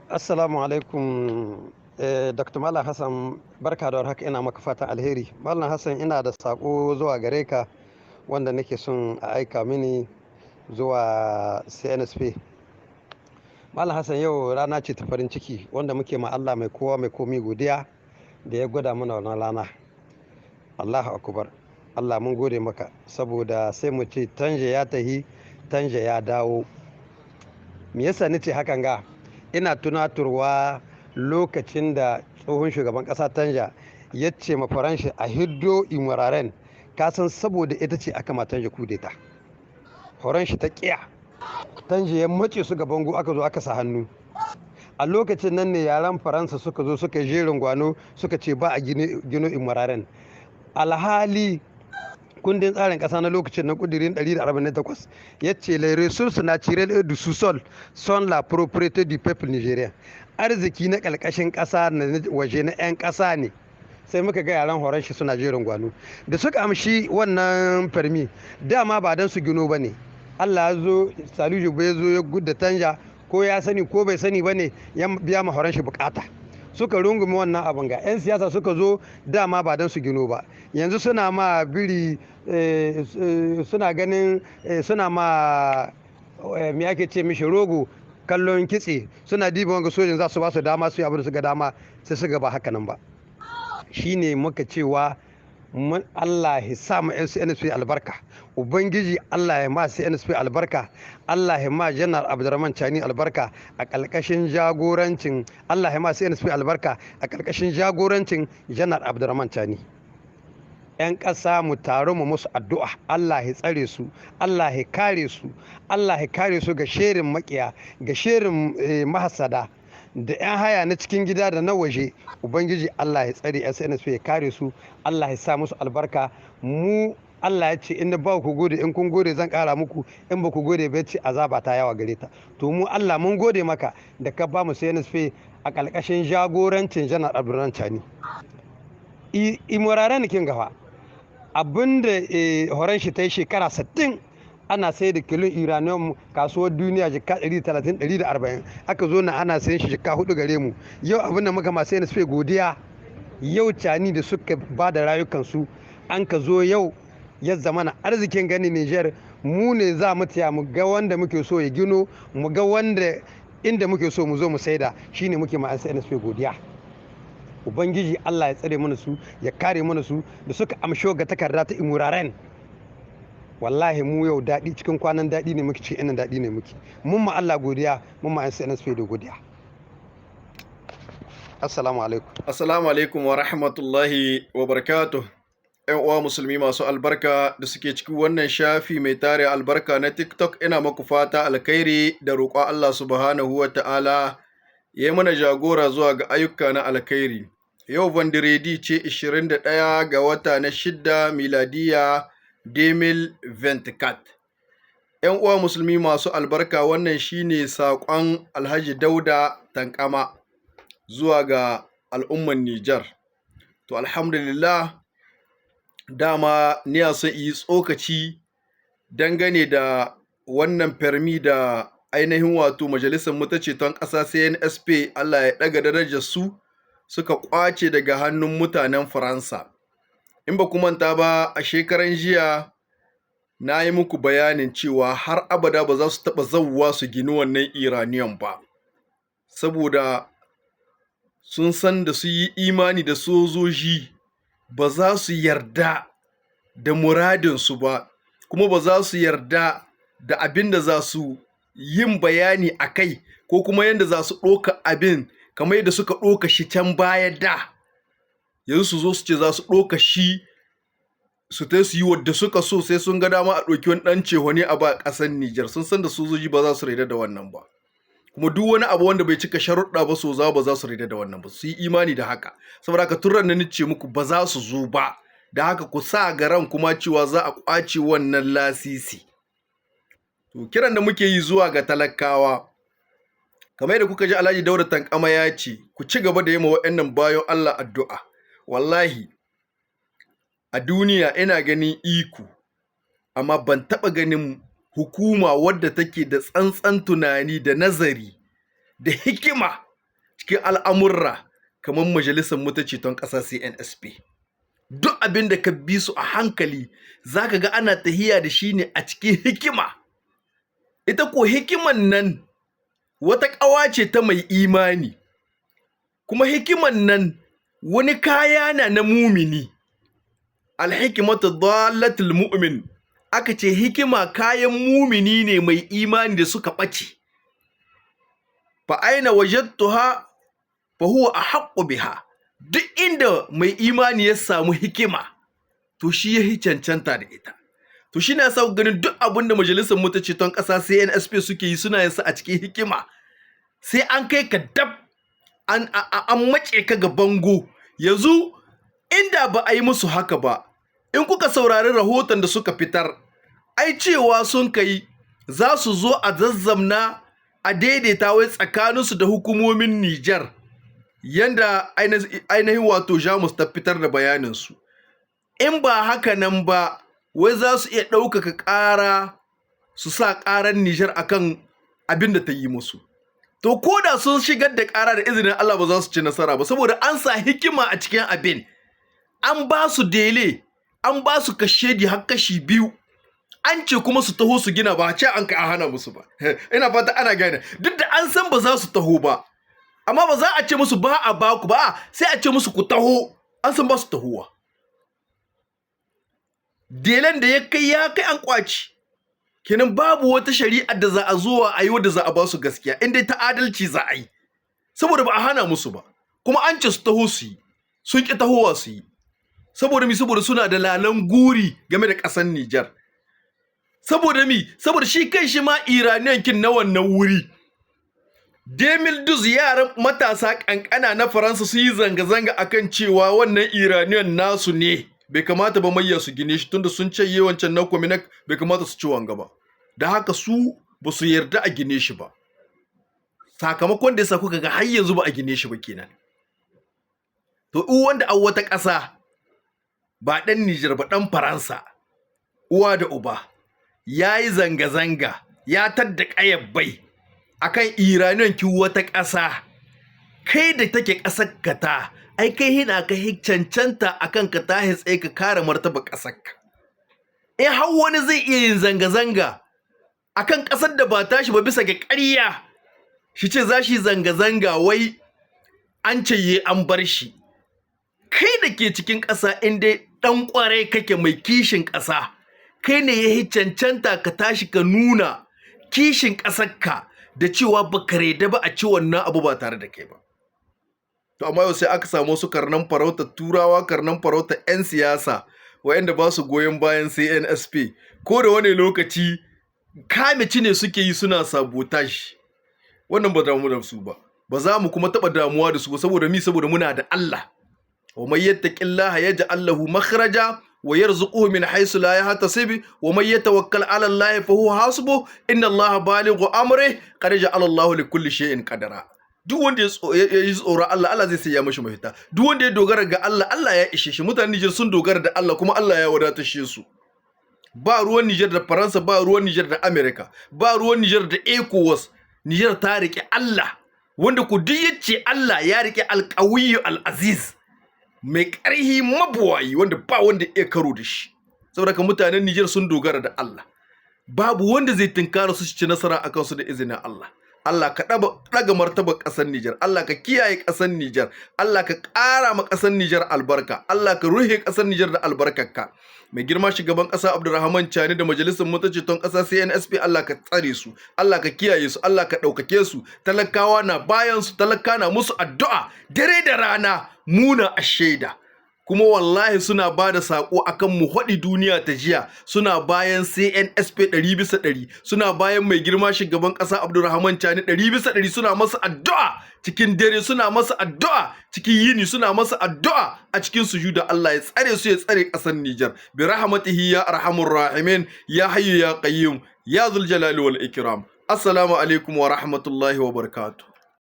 Assalamu alaikum. Dr. Malam Hassan, barka da warhaka, ina maka fatan alheri. Malam Hassan, ina da sako zuwa gare ka wanda nake son a aika mini zuwa CNSP. Malam Hassan, yau rana ce ta farin ciki wanda muke ma Allah mai kowa mai komi godiya da ya gwada mana wannan rana. Allahu akbar. Allah mun gode maka saboda sai mu ce tanje ya tahi, tanje ya dawo. Me yasa nace hakan ga? Ina tunaturwa lokacin da tsohon shugaban ƙasa Tanja ya ce ma Faranshi a hiddo imuraren, kasan saboda ita ce aka ma Tanja kudeta. Faranshi ta ƙiya, Tanja ya mace su ga bango, aka zo aka sa hannu. A lokacin nan ne yaran Faransa suka zo suka jerin gwano suka ce ba a gino imuraren. Alhali kundin tsarin ƙasa na lokacin na kudirin 148 ya ce les ressources naturelles du sous-sol sont la propriété du peuple nigérien. Arziki na ƙalƙashin ƙasa na waje na 'yan ƙasa ne. Sai muka ga yaran horon shi suna jerin gwano da suka amshi wannan farmi, dama ba don su gino ba ne. Allah ya zo, Salihu bai zo ya gudda Tanja, ko ya sani ko bai sani ba ne, ya biya ma horon shi bukata. Suka rungume wannan abin ga 'yan siyasa suka zo, dama ba don su gino ba. Yanzu suna ma biri suna ganin suna ma me ake ce mishi rogo kallon kitse, suna diba wanga sojin za su ba su dama su yi abin da suka dama, sai su ba haka nan ba. Shine muka cewa Allah ya sa ma CNSP albarka, Ubangiji Allah ya ma CNSP albarka, Allah ya ma Janar Abdurrahman Chani albarka a ƙarƙashin jagorancin, Allah ya ma CNSP albarka a ƙarƙashin jagorancin Janar Abdurrahman Chani. 'Yan ƙasa mu taru mu musu addu'a, Allah ya tsare su, Allah ya kare su, Allah ya kare su ga sherin makiya, ga sherin mahasada da 'yan haya na cikin gida da na waje. Ubangiji Allah ya tsare SNSP, ya kare su, Allah ya sa musu albarka. Mu Allah ya ce in ba ku gode, in kun gode zan kara muku, in ba ku gode ba ce azaba ta yawa gare ta. To mu Allah mun gode maka da ka ba mu CNSP a ƙarƙashin jagorancin Janar Abdurrahman Chani. Imuraren kin gafa abinda horon shi ta yi shekara 60 ana sai da kilon uranium kasuwar duniya jika 130-140, aka zo na ana sayan shi jika 4 gare mu. Yau abinda muka masu NSP godiya, yau Cani da suka ba da rayukansu an ka zo yau ya zama na arzikin gani Niger, mu ne za mu taya mu ga wanda muke so ya gino, mu ga wanda inda muke so mu zo mu saida. Shine muke ma NSP godiya. Ubangiji Allah ya tsare mana su, ya kare mana su da suka amsho ga takarda ta imuraren. Wallahi mu yau daɗi cikin kwanan daɗi ne muke, ce inan daɗi ne muke. Mun ma Allah godiya, mun ma NSP da godiya. Assalamu alaikum. Assalamu alaikum wa rahmatullahi wa barakatuh. 'Yan uwa musulmi masu albarka da suke cikin wannan shafi mai tare albarka na TikTok, ina maku fata alkhairi da roƙon Allah subhanahu wa ta'ala ya yi mana jagora zuwa ga ayyuka na alkhairi. Yau Vendredi ce 21 ga wata na 6 miladiya 2024. 'Yan uwa musulmi masu albarka, wannan shine saƙon Alhaji Dauda Tankama zuwa ga al'umman Nijar. To alhamdulillah, dama ni son yi tsokaci dangane da wannan farmi da ainihin wato majalisar mu ta ceton ƙasa CNSP, Allah ya ɗaga darajar su, suka ƙwace daga hannun mutanen Faransa. In ba ku manta ba, a shekaran jiya na yi muku bayanin cewa har abada ba za su taɓa zauwa su gini wannan Iraniyan ba, saboda sun san da su yi imani da sojoji ba za su yarda da muradinsu ba, kuma ba za su yarda da abin da za su yin bayani a kai, ko kuma yadda za su ɗoka abin kamar yadda suka ɗoka shi can baya da. Yanzu su zo su ce za su ɗoka shi su ta su yi wadda suka so, sai sun ga dama a ɗauki wani ɗan cehoni a ba ƙasar Nijar. Sun san da sojoji ba za su raida da wannan ba, kuma duk wani abu wanda bai cika sharuɗa ba, so ba za su raida da wannan ba, su yi imani da haka. Saboda haka tun ranar ce muku ba za su zo ba, da haka ku sa garan kuma cewa za a ƙwace wannan lasisi. To kiran da muke yi zuwa ga talakawa, kamar yadda kuka ji Alhaji Dauda Tankama ya ce, ku ci gaba da yi ma waɗannan bayan Allah addu'a. Wallahi a duniya ina ganin iko, amma ban taɓa ganin hukuma wadda take da tsantsan tunani da nazari da hikima cikin al'amurra kamar majalisar mu ta ceton ƙasa CNSP. Duk abin da ka bi su a hankali za ka ga ana tahiya da shi ne a cikin hikima. Ita ko hikiman nan wata ƙawa ce ta mai imani, kuma hikiman nan wani kaya na mumini. Alhikimatu dallatul mu'min, aka ce hikima kayan mumini ne mai imani da suka ɓace. Fa aina wajadtuha fa huwa ahaqqu biha. Duk inda mai imani ya samu hikima to shi yahi cancanta da ita. To shi na sa ganin duk abin da majalisar mu ta ceton ƙasa CNSP suke yi suna yin sa a cikin hikima. Sai an kai ka dab an mace ka ga bango. Yanzu inda ba a yi musu haka ba, in kuka saurari rahoton da suka fitar, ai cewa sun kai za su zo a zazzamna a daidaita wai tsakaninsu da hukumomin Nijar, yanda ainihin wato Jamus ta fitar da bayaninsu. In ba haka nan ba, wai za su iya ɗaukaka ƙara su sa ƙarar Nijar akan abin da ta yi musu. To ko da sun shigar da ƙara da izinin Allah ba za su ci nasara ba, saboda an sa hikima a cikin abin. An ba su dele, an ba su kashedi har kashi biyu. An ce kuma su taho su gina, ba ce an ka hana musu ba. Ina fata ana gane. Duk da an san ba za su taho ba, amma ba za a ce musu ba a baku ba, sai a ce musu ku taho. An san ba su tahowa. Delen da ya kai an kwaci. Kenan babu wata shari'ar da za a zo a yi wadda za a ba su gaskiya, inda ta adalci za a yi. Saboda ba a hana musu ba, kuma an ce su taho su yi, sun ki tahowa su yi. Saboda mi, saboda suna da lalan guri game da ƙasar Nijar. Saboda mi, saboda shi kan shi ma Iraniyan kin na wannan wuri. Demil Duz, yaran matasa kankana na Faransa su yi zanga-zanga akan cewa wannan Iraniyan nasu ne. Bai kamata ba mayya su gine shi, tunda sun ce wancan na Kominak bai kamata su ci wanga ba. Da haka su ba su yarda a gine shi ba. Sakamakon da yasa kuka ga har yanzu ba a gine shi ba kenan. To wanda a wata ƙasa ba ɗan Nijar ba ɗan Faransa, uwa da uba, ya yi zanga-zanga, ya tadda ƙayabbai akan Iraniyan ki wata ƙasa, kai da take ƙasar ka ta, ai kai hina ka cancanta akan ka ta tsaye ka kare martaba ƙasar ka. In har wani zai iya yin zanga-zanga akan ƙasar da ba tashi ba bisa ga ƙarya, shi ce za shi zanga-zanga wai an ce an bar shi. Kai da ke cikin ƙasa in dai ɗan ƙwarai kake mai kishin ƙasa, kai ne ya cancanta ka tashi ka nuna kishin ƙasarka da cewa ba ka reda ba a ci wannan abu ba tare da kai ba. To amma yau sai aka samu su karnan farauta turawa, karnan farauta 'yan siyasa waɗanda ba su goyon bayan CNSP, ko da wani lokaci kamici ne suke yi suna sabotage. Wannan ba damu da su ba, ba za mu kuma taɓa damuwa da su ba, saboda mi, saboda muna da Allah. Wa may yattaqillaha yaj'al lahu makhraja wa yarzuquhu min haythu la yahtasib wa may yatawakkal 'ala Allahi fa huwa hasbuh inna Allaha balighu amrihi qad ja'ala Allahu li kulli shay'in qadara. Duk wanda ya yi tsoron Allah, Allah zai saya mashi mafita. Duk wanda ya dogara ga Allah, Allah ya ishe shi. Mutanen Nijar sun dogara da Allah, kuma Allah ya wadatar su. Ba ruwan Nijar da Faransa, ba ruwan Nijar da Amerika, ba ruwan Nijar da ECOWAS. Nijar ta rike Allah, wanda ku duk yace Allah ya rike alqawiyyu al-aziz, mai ƙarhi mabuwayi, wanda ba wanda ya karo da shi. Saboda mutanen Nijar sun dogara da Allah. Babu wanda zai tinkara su ci nasara akan su da izinin Allah. Allah ka ɗaga martabar ƙasar Nijar, Allah ka kiyaye ƙasar Nijar, Allah ka ƙara ma ƙasar Nijar albarka, Allah ka ruhe ƙasar Nijar da albarkarka. Mai girma shugaban ƙasa Abdurrahman Chani da majalisar ceton ƙasa CNSP, Allah ka tsare su, Allah ka kiyaye su, Allah ka ɗaukake su. Talakawa na bayan su, talaka na musu addu'a dare da rana, muna a shaida. Kuma wallahi suna ba da saƙo akan mu haɗi duniya ta jiya, suna bayan CNSP 100%, suna bayan mai girma shugaban ƙasa Abdurrahman Chani 100%, suna masa addu'a cikin dare, suna masa addu'a cikin yini, suna masa addu'a a cikin sujuda. Allah ya tsare su, ya tsare ƙasar Nijar bi rahmatihi ya arhamur rahimin ya hayyu ya qayyum ya zul jalali wal ikram. Assalamu alaikum wa rahmatullahi wa barakatuh.